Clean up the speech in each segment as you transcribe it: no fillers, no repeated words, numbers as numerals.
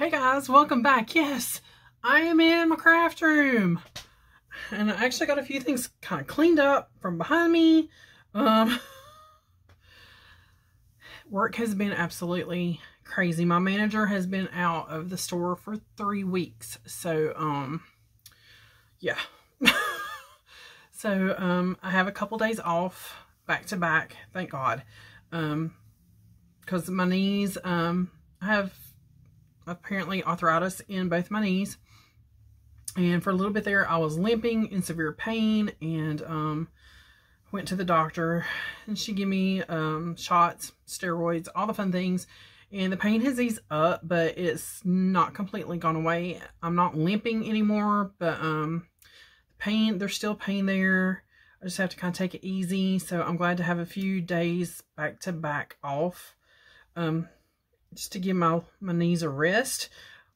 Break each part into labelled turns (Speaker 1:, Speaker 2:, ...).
Speaker 1: Hey guys, welcome back. Yes, I am in my craft room. And I actually got a few things kind of cleaned up from behind me. Work has been absolutely crazy. My manager has been out of the store for 3 weeks. So, yeah. So, I have a couple days off back to back, thank God. Because my knees, I have apparently arthritis in both my knees, and for a little bit there I was limping in severe pain, and went to the doctor, and she gave me shots, steroids, all the fun things, and the pain has eased up, but it's not completely gone away. I'm not limping anymore, but pain, there's still pain there. I just have to kind of take it easy. So I'm glad to have a few days back to back off, just to give my knees a rest.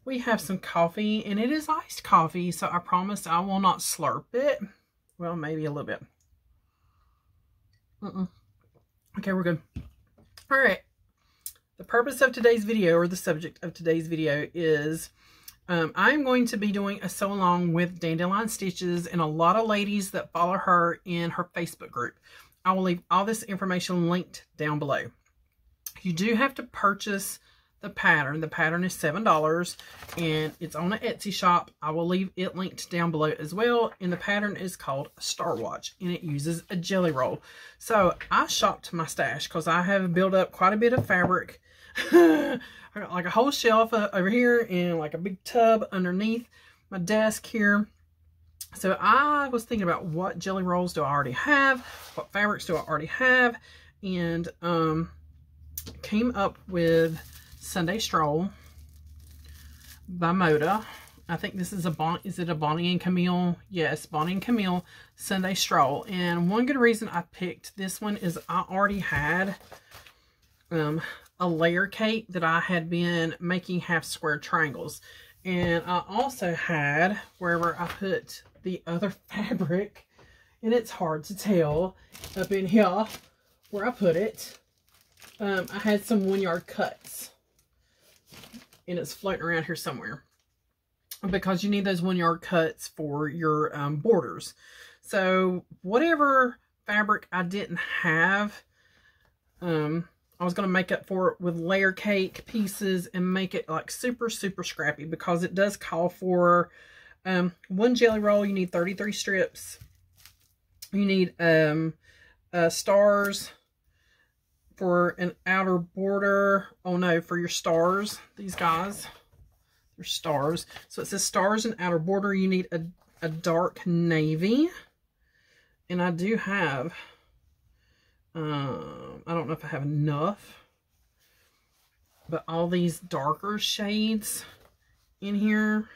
Speaker 1: We have some coffee, and it is iced coffee, so I promise I will not slurp it. Well, maybe a little bit. Okay, we're good. All right. The purpose of today's video, or the subject of today's video, is I'm going to be doing a sew along with Dandelion Stitches and a lot of ladies that follow her in her Facebook group. I will leave all this information linked down below. You do have to purchase the pattern. The pattern is $7, and it's on an Etsy shop. I will leave it linked down below as well. And the pattern is called Star Watch, and it uses a jelly roll. So I shopped my stash because I have built up quite a bit of fabric. I got like a whole shelf over here and like a big tub underneath my desk here. So I was thinking about what jelly rolls do I already have, what fabrics do I already have, and came up with Sunday Stroll by Moda. I think this is is it a Bonnie and Camille? Yes, Bonnie and Camille Sunday Stroll. And one good reason I picked this one is I already had a layer cake that I had been making half square triangles. And I also had, wherever I put the other fabric, and it's hard to tell up in here where I put it, I had some 1 yard cuts, and it's floating around here somewhere, because you need those 1 yard cuts for your borders. So whatever fabric I didn't have, I was going to make up for it with layer cake pieces and make it like super scrappy, because it does call for one jelly roll. You need 33 strips. You need stars for an outer border. Oh no, for your stars, these guys, they're stars. So it says stars and outer border. You need a dark navy, and I do have, I don't know if I have enough, but all these darker shades in here.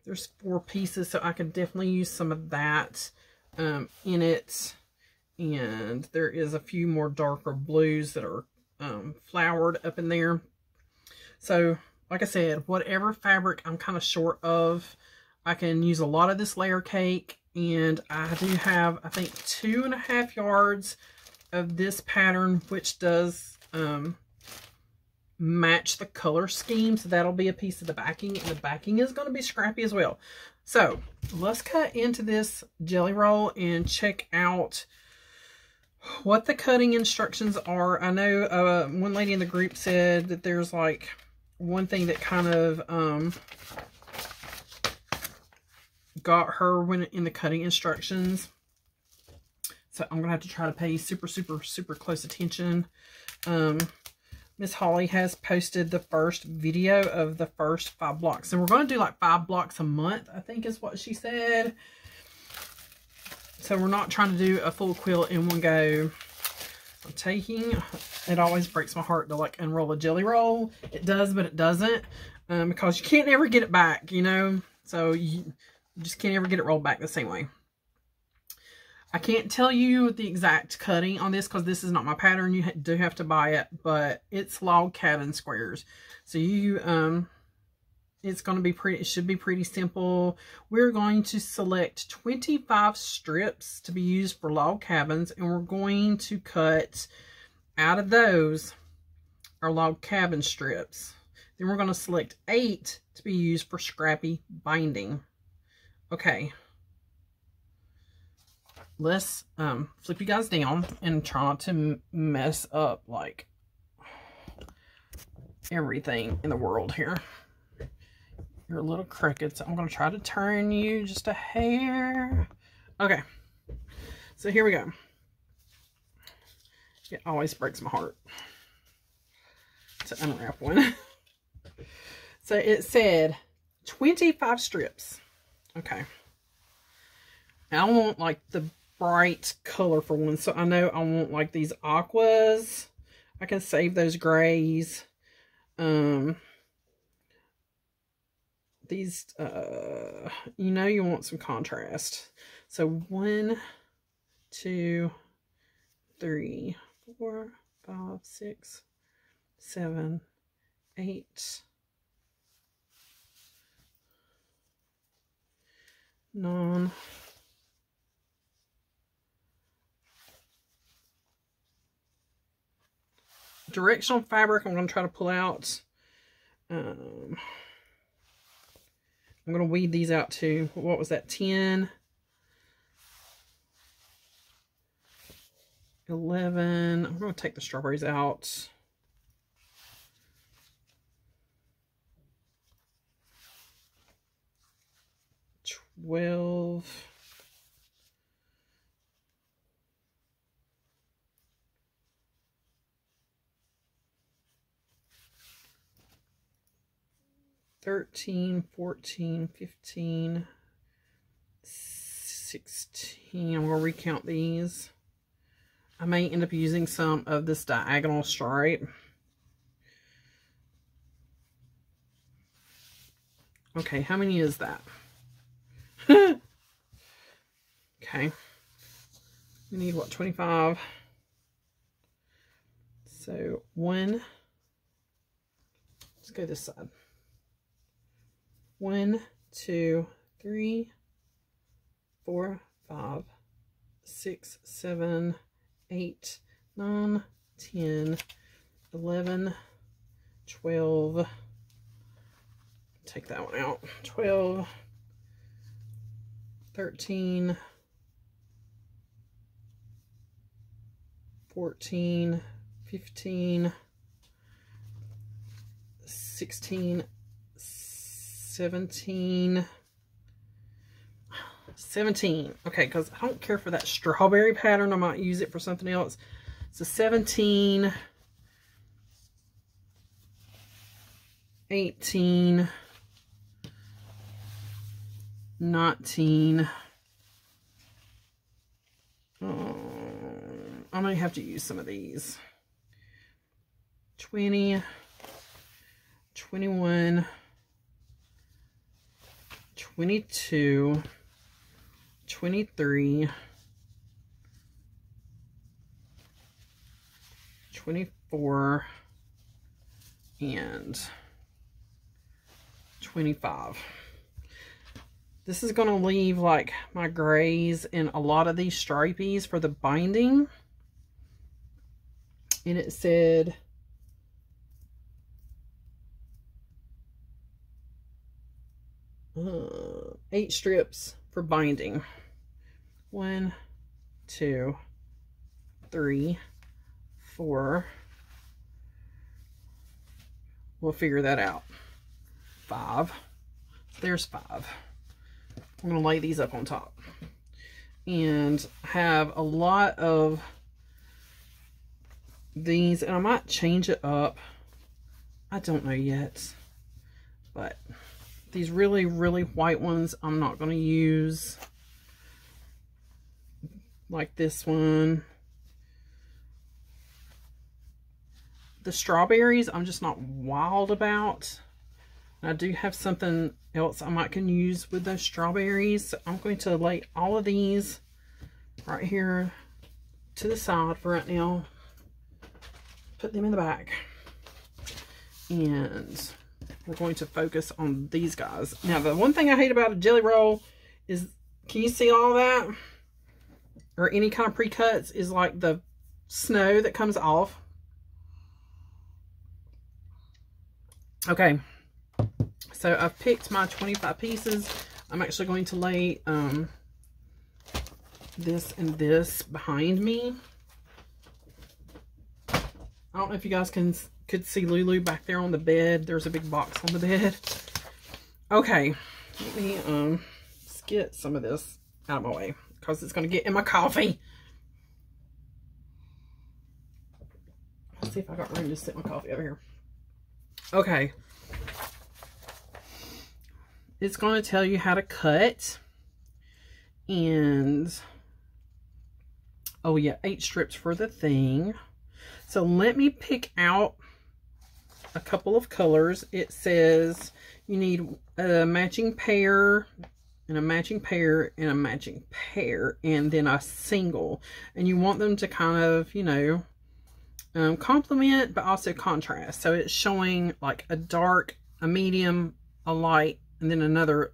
Speaker 1: There's 4 pieces, so I could definitely use some of that in it. And there is a few more darker blues that are flowered up in there. So, like I said, whatever fabric I'm kind of short of, I can use a lot of this layer cake. And I do have, I think, 2.5 yards of this pattern, which does match the color scheme. So that'll be a piece of the backing, and the backing is going to be scrappy as well. So let's cut into this jelly roll and check out what the cutting instructions are. I know one lady in the group said that there's like one thing that kind of got her when in the cutting instructions. So I'm gonna have to try to pay super close attention. Miss Holly has posted the first video of the first 5 blocks, and we're going to do like 5 blocks a month, I think is what she said. So we're not trying to do a full quilt in one go. I'm taking, it always breaks my heart to like unroll a jelly roll. It does, but it doesn't, because you can't ever get it back, you know. So you just can't ever get it rolled back the same way. I can't tell you the exact cutting on this because this is not my pattern. You do have to buy it, but it's log cabin squares. So you, it's going to be pretty, it should be pretty simple. We're going to select 25 strips to be used for log cabins, and we're going to cut out of those our log cabin strips. Then we're going to select 8 to be used for scrappy binding. Okay. Let's flip you guys down and try not to mess up like everything in the world here. You're little crickets. I'm going to try to turn you just a hair. Okay. So here we go. It always breaks my heart to unwrap one. So it said 25 strips. Okay. I want like the bright colorful ones. So I know I want like these aquas. I can save those grays. These, you know, you want some contrast. So 1, 2, 3, 4, 5, 6, 7, 8, 9. Directional fabric I'm going to try to pull out. I'm going to weed these out too. What was that? 10, 11. I'm going to take the strawberries out. 12. 13, 14, 15, 16. I'm going to recount these. I may end up using some of this diagonal stripe. Okay, how many is that? Okay. We need, what, 25? So, 1. Let's go this side. 1, 2, 3, 4, 5, 6, 7, 8, 9, 10, 11, 12. Take that one out. 12, 13, 14, 15, 16, 17. Okay, because I don't care for that strawberry pattern. I might use it for something else. So 17, 18, 19. I might have to use some of these. 20, 21, 22, 23, 24, and 25. This is going to leave like my grays and a lot of these stripies for the binding. And it said 8 strips for binding. 1, 2, 3, 4. We'll figure that out. 5. There's 5. I'm going to lay these up on top. And have a lot of these. And I might change it up. I don't know yet. But these really, really white ones I'm not going to use. Like this one. The strawberries I'm just not wild about. I do have something else I might can use with those strawberries. So I'm going to lay all of these right here to the side for right now. Put them in the back. And we're going to focus on these guys. Now, the one thing I hate about a jelly roll is, can you see all that? Or any kind of pre-cuts is like the snow that comes off. Okay, so I've picked my 25 pieces. I'm actually going to lay this and this behind me. I don't know if you guys could see Lulu back there on the bed. There's a big box on the bed. Okay, let me just get some of this out of my way because it's going to get in my coffee. Let's see if I got room to sit my coffee over here. Okay. It's going to tell you how to cut. And, oh yeah, 8 strips for the thing. So let me pick out a couple of colors. It says you need a matching pair, and a matching pair, and a matching pair, and then a single. And you want them to kind of, you know, complement, but also contrast. So it's showing like a dark, a medium, a light, and then another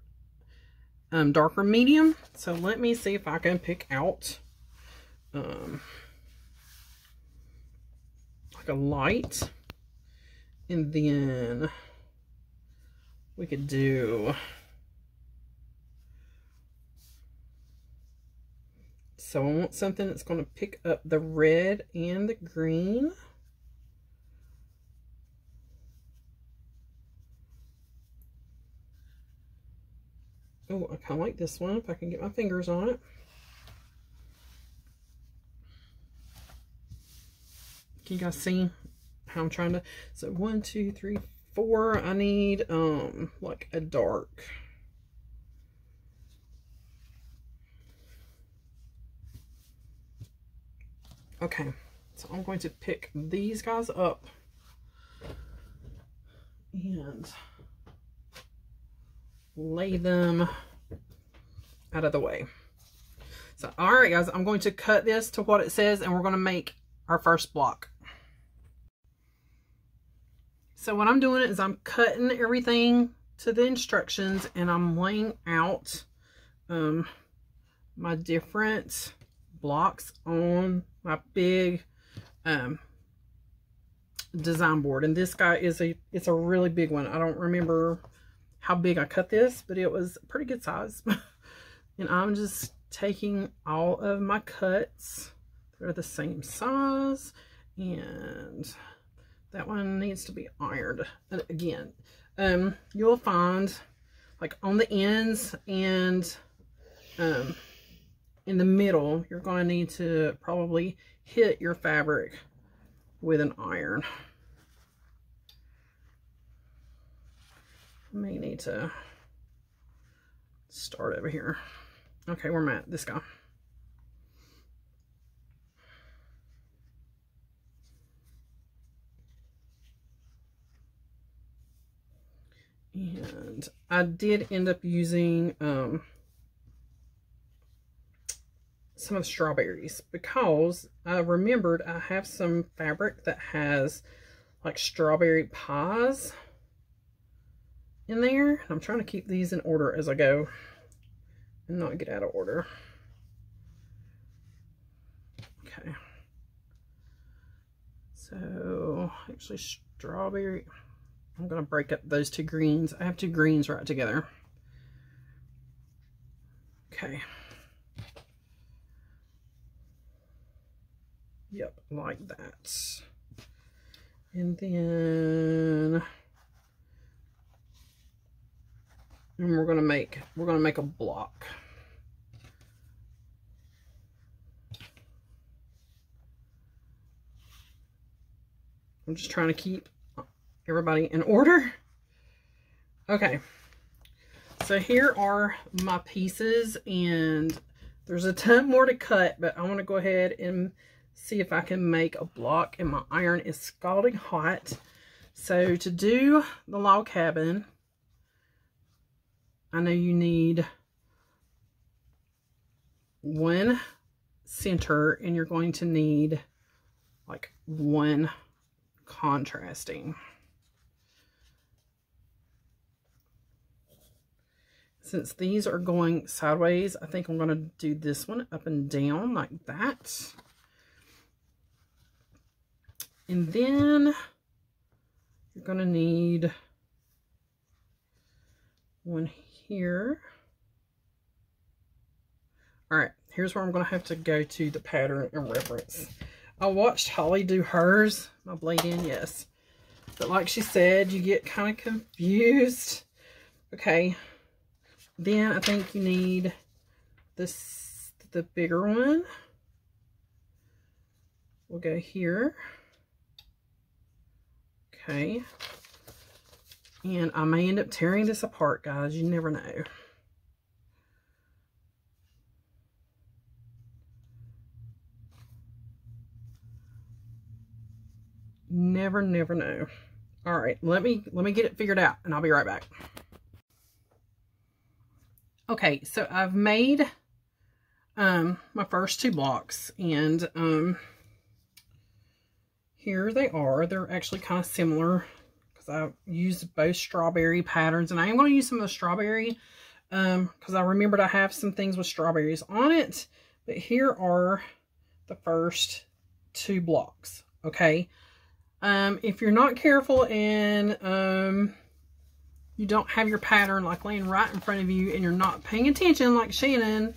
Speaker 1: darker medium. So let me see if I can pick out like a light, and then we could do, so I want something that's going to pick up the red and the green. Oh, I kind of like this one, if I can get my fingers on it. Can you guys see how I'm trying to, so 1, 2, 3, 4. I need like a dark. Okay, so I'm going to pick these guys up and lay them out of the way. So, all right, guys, I'm going to cut this to what it says, and we're going to make our first block. So what I'm doing is I'm cutting everything to the instructions, and I'm laying out my different blocks on my big design board. And this guy is it's a really big one. I don't remember how big I cut this, but it was a pretty good size. And I'm just taking all of my cuts. They're the same size, and that one needs to be ironed. And again, you'll find like on the ends and in the middle, you're going to need to probably hit your fabric with an iron. I may need to start over here. Okay, where am I at? This guy. And I did end up using some of the strawberries because I remembered I have some fabric that has like strawberry pies in there. I'm trying to keep these in order as I go and not get out of order. Okay. So actually strawberry, I'm going to break up those two greens. I have two greens right together. Okay. Yep, like that. And then we're going to make a block. I'm just trying to keep everybody in order. Okay, so here are my pieces, and there's a ton more to cut, but I want to go ahead and see if I can make a block, and my iron is scalding hot. So to do the log cabin, I know you need one center, and you're going to need like one contrasting. Since these are going sideways, I think I'm going to do this one up and down like that. And then you're going to need one here. All right, here's where I'm going to have to go to the pattern and reference. I watched Holly do hers. My blade in, yes. But like she said, you get kind of confused. Okay. Then I think you need this, the bigger one. We'll go here. Okay. And I may end up tearing this apart, guys. You never know. Never know. All right, let me get it figured out and I'll be right back. Okay, so I've made my first 2 blocks, and here they are. They're actually kind of similar because I used both strawberry patterns, and I am going to use some of the strawberry because I remembered I have some things with strawberries on it. But here are the first 2 blocks. Okay. If you're not careful and you don't have your pattern like laying right in front of you and you're not paying attention like Shannon,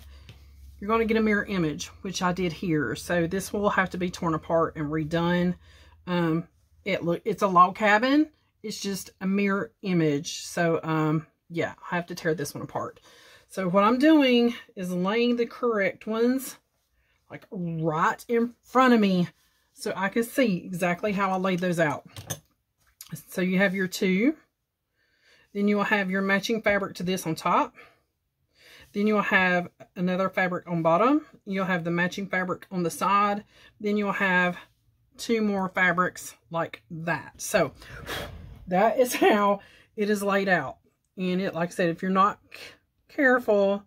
Speaker 1: you're going to get a mirror image, which I did here. So this will have to be torn apart and redone. It's a log cabin. It's just a mirror image. So yeah, I have to tear this one apart. So what I'm doing is laying the correct ones like right in front of me, so I can see exactly how I laid those out. So you have your 2. Then you will have your matching fabric to this on top. Then you will have another fabric on bottom. You'll have the matching fabric on the side. Then you'll have 2 more fabrics like that. So that is how it is laid out. And it, like I said, if you're not careful,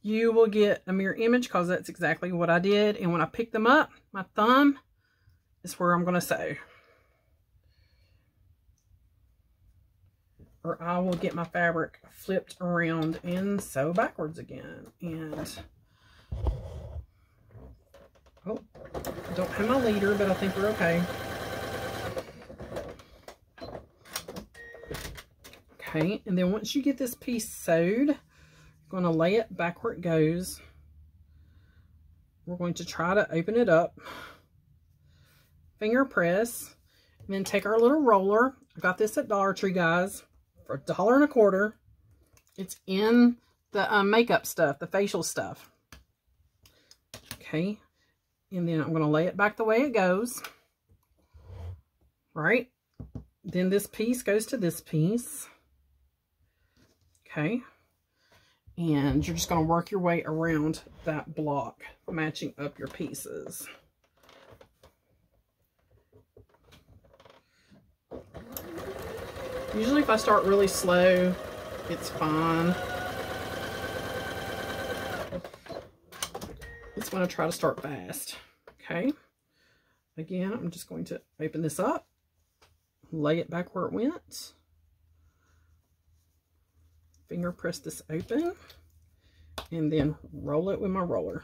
Speaker 1: you will get a mirror image because that's exactly what I did. And when I pick them up, my thumb is where I'm going to sew. Or I will get my fabric flipped around and sew backwards again. And, oh, I don't have my leader, but I think we're okay. Okay, and then once you get this piece sewed, you're going to lay it back where it goes. We're going to try to open it up. Finger press, and then take our little roller. I got this at Dollar Tree, guys, for $1.25. It's in the makeup stuff, the facial stuff. Okay, and then I'm going to lay it back the way it goes. Right, then this piece goes to this piece. Okay, and you're just going to work your way around that block, matching up your pieces. Usually if I start really slow, it's fine. It's when I try to start fast. Okay. Again, I'm just going to open this up, lay it back where it went. Finger press this open, and then roll it with my roller.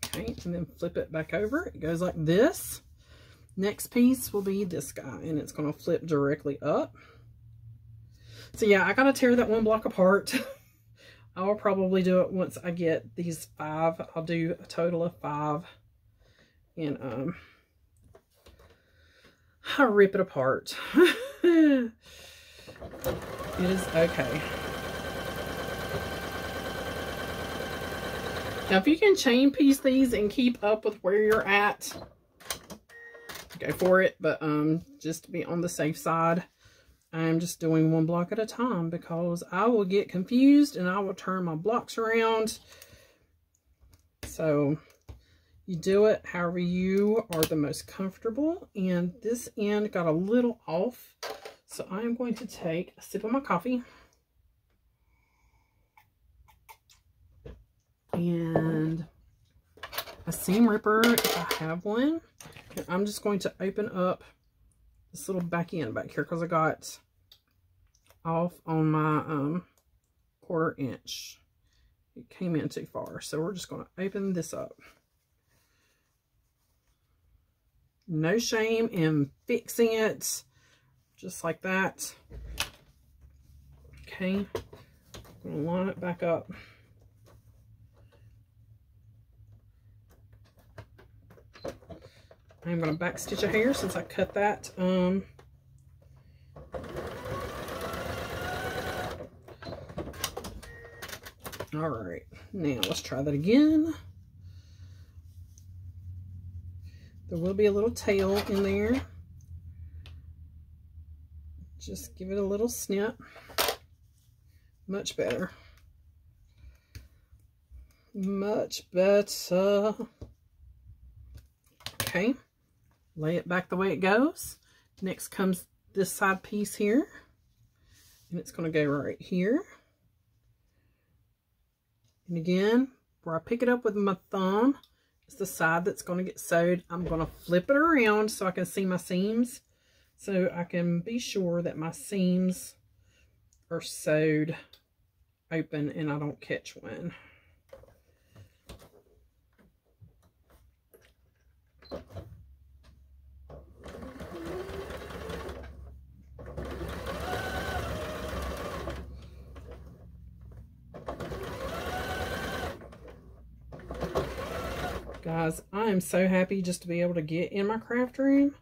Speaker 1: Okay, and then flip it back over. It goes like this. Next piece will be this guy, and it's going to flip directly up. So yeah, I got to tear that 1 block apart. I will probably do it once I get these 5. I'll do a total of 5. And I'll rip it apart. It is okay. Now if you can chain piece these and keep up with where you're at, go for it, but just to be on the safe side, I'm just doing 1 block at a time because I will get confused and I will turn my blocks around. So you do it however you are the most comfortable. And this end got a little off, so I am going to take a sip of my coffee and a seam ripper if I have one. And I'm just going to open up this little back end back here because I got off on my 1/4 inch. It came in too far. So we're just going to open this up. No shame in fixing it. Just like that. Okay, I'm going to line it back up. I'm going to back stitch a hair since I cut that. All right, now let's try that again. There will be a little tail in there. Just give it a little snip. Much better. Much better. Okay, lay it back the way it goes. Next comes this side piece here, and it's going to go right here. And again, where I pick it up with my thumb is the side that's going to get sewed. I'm going to flip it around so I can see my seams, so I can be sure that my seams are sewed open and I don't catch one. Guys, I am so happy just to be able to get in my craft room.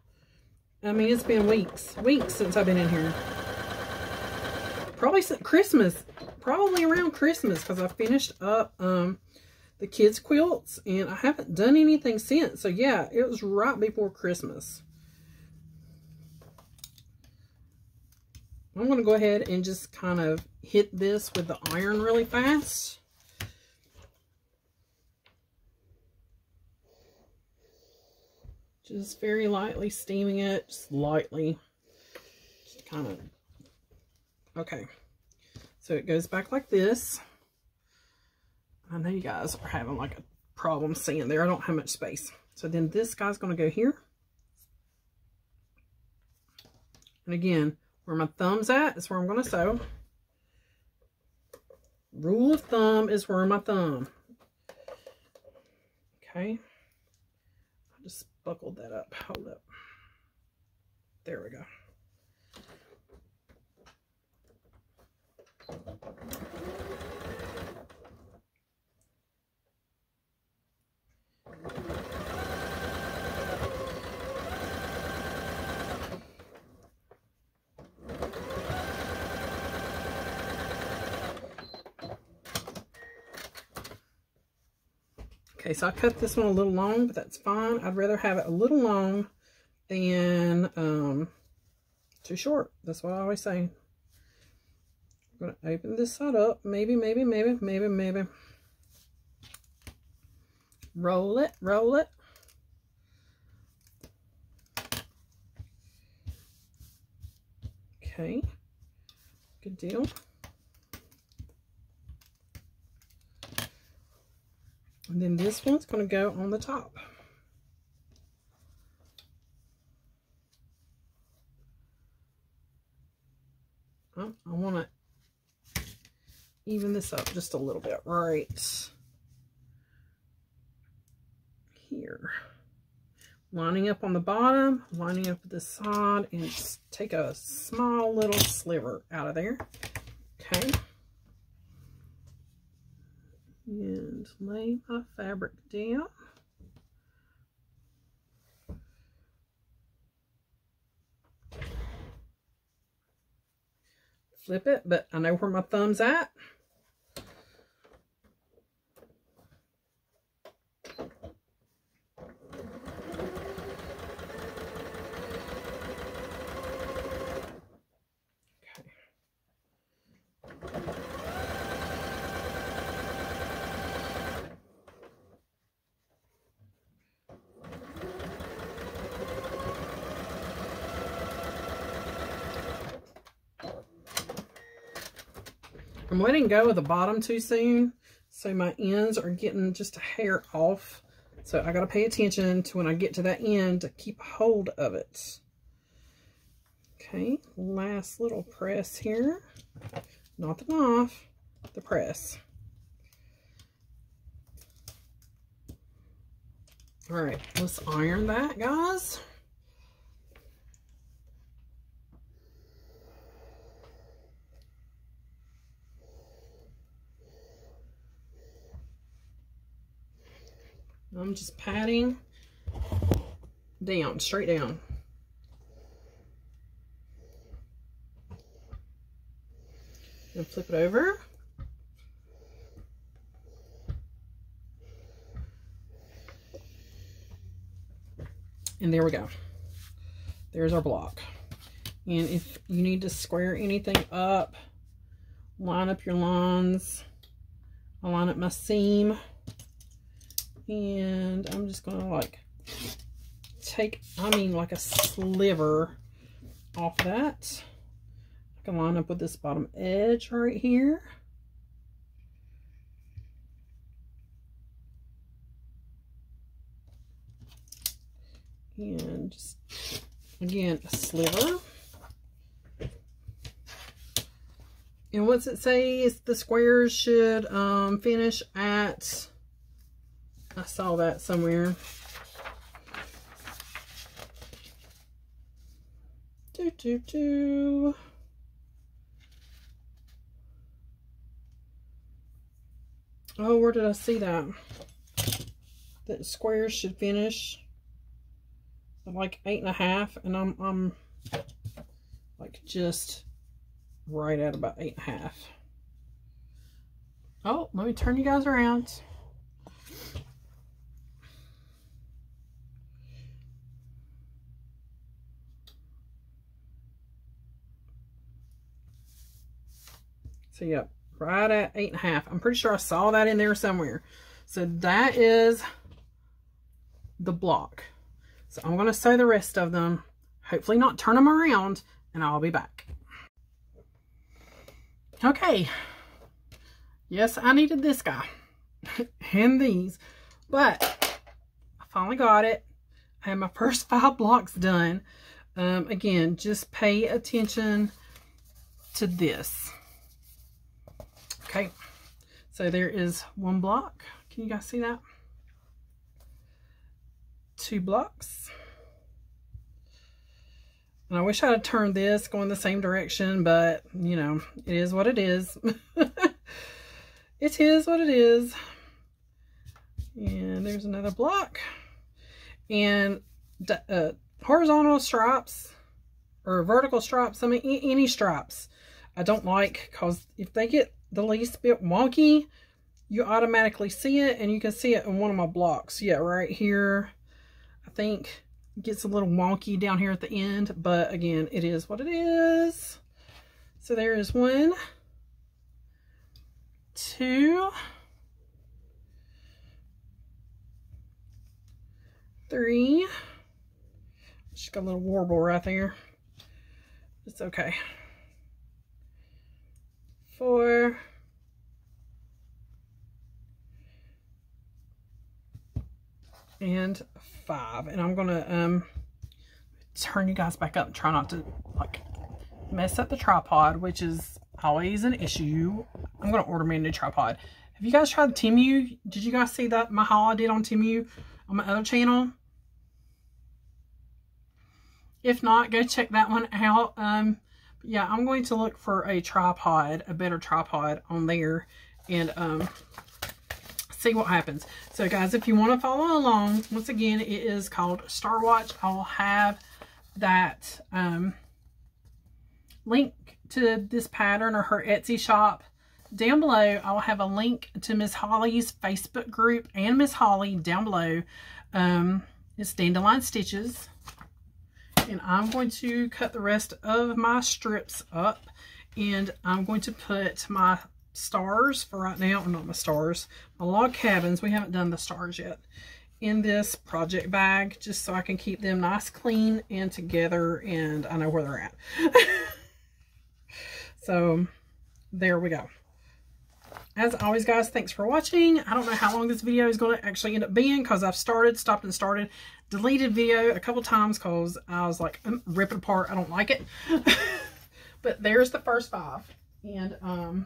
Speaker 1: I mean, it's been weeks since I've been in here. Probably since Christmas, probably around Christmas, because I finished up the kids' quilts, and I haven't done anything since. So yeah, it was right before Christmas. I'm going to go ahead and just kind of hit this with the iron really fast. Just very lightly steaming it, just lightly. Just kind of, okay. So it goes back like this. I know you guys are having like a problem seeing there. I don't have much space. So then this guy's going to go here. And again, where my thumb's at is where I'm going to sew. Rule of thumb is where my thumb. Okay. I just buckled that up. Hold up. There we go. Okay, so I cut this one a little long, but that's fine. I'd rather have it a little long than too short. That's what I always say. I'm going to open this side up. Maybe. Roll it. Okay, good deal. And then this one's going to go on the top. I want to even this up just a little bit right here. Lining up on the bottom, lining up this side, and just take a small little sliver out of there. Okay. And lay my fabric down. Flip it, but I know where my thumb's at. I'm letting go of the bottom too soon, so my ends are getting just a hair off. So I got to pay attention to when I get to that end to keep hold of it. Okay, last little press here. Not the knife, the press. All right, let's iron that, guys. I'm just patting down, straight down. And flip it over. And there we go. There's our block. And if you need to square anything up, line up your lines. I line up my seam. And I'm just going to like take, like a sliver off that. I can line up with this bottom edge right here. And just, again, a sliver. And what's it say? Is the squares should finish at, I saw that somewhere. Oh, where did I see that? That squares should finish at like 8.5, and I'm like just right at about 8.5. Oh, let me turn you guys around. So yeah, right at 8.5. I'm pretty sure I saw that in there somewhere. So that is the block. So I'm going to sew the rest of them, hopefully not turn them around, and I'll be back. Okay. Yes, I needed this guy and these, but I finally got it. I had my first 5 blocks done. Again, just pay attention to this. Okay, so there is 1 block. Can you guys see that? 2 blocks. And I wish I had turned this going the same direction, but you know, it is what it is. It is what it is. And there's another block. And horizontal stripes or vertical stripes, I mean any stripes, I don't like, because if they get the least bit wonky, you automatically see it, and you can see it in one of my blocks. Yeah, right here. I think it gets a little wonky down here at the end, but again, it is what it is. So there is 1, 2, 3. Just got a little warble right there. It's okay. 4. And 5. And I'm gonna turn you guys back up and try not to like mess up the tripod, which is always an issue. I'm gonna order me a new tripod. Have you guys tried Temu? Did you guys see that my haul I did on Temu on my other channel? If not, go check that one out. Yeah, I'm going to look for a tripod, a better tripod on there, and see what happens. So guys, if you want to follow along, once again, it is called Star Watch. I'll have that link to this pattern or her Etsy shop down below. I'll have a link to Miss Holly's Facebook group and Miss Holly down below. It's Dandelion Stitches. And I'm going to cut the rest of my strips up, and I'm going to put my stars for right now, or not my stars, my log cabins, we haven't done the stars yet, in this project bag, just so I can keep them nice, clean, and together, and I know where they're at. So there we go. As always, guys, thanks for watching. I don't know how long this video is going to actually end up being, because I've stopped and started, deleted video a couple times because I was like, rip it apart. I don't like it. But there's the first 5. And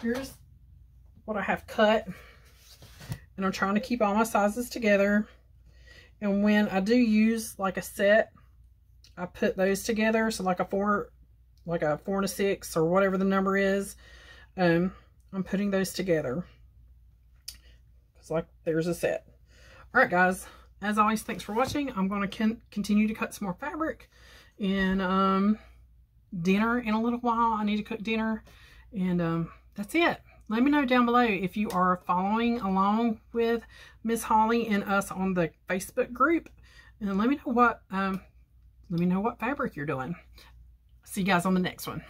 Speaker 1: here's what I have cut. And I'm trying to keep all my sizes together. And when I do use like a set, I put those together. So like a 4 and a 6 or whatever the number is. I'm putting those together. Looks like there's a set. All right, guys. As always, thanks for watching. I'm going to continue to cut some more fabric. And dinner in a little while. I need to cook dinner. And that's it. Let me know down below if you are following along with Miss Holly and us on the Facebook group. And let me know what fabric you're doing. See you guys on the next one.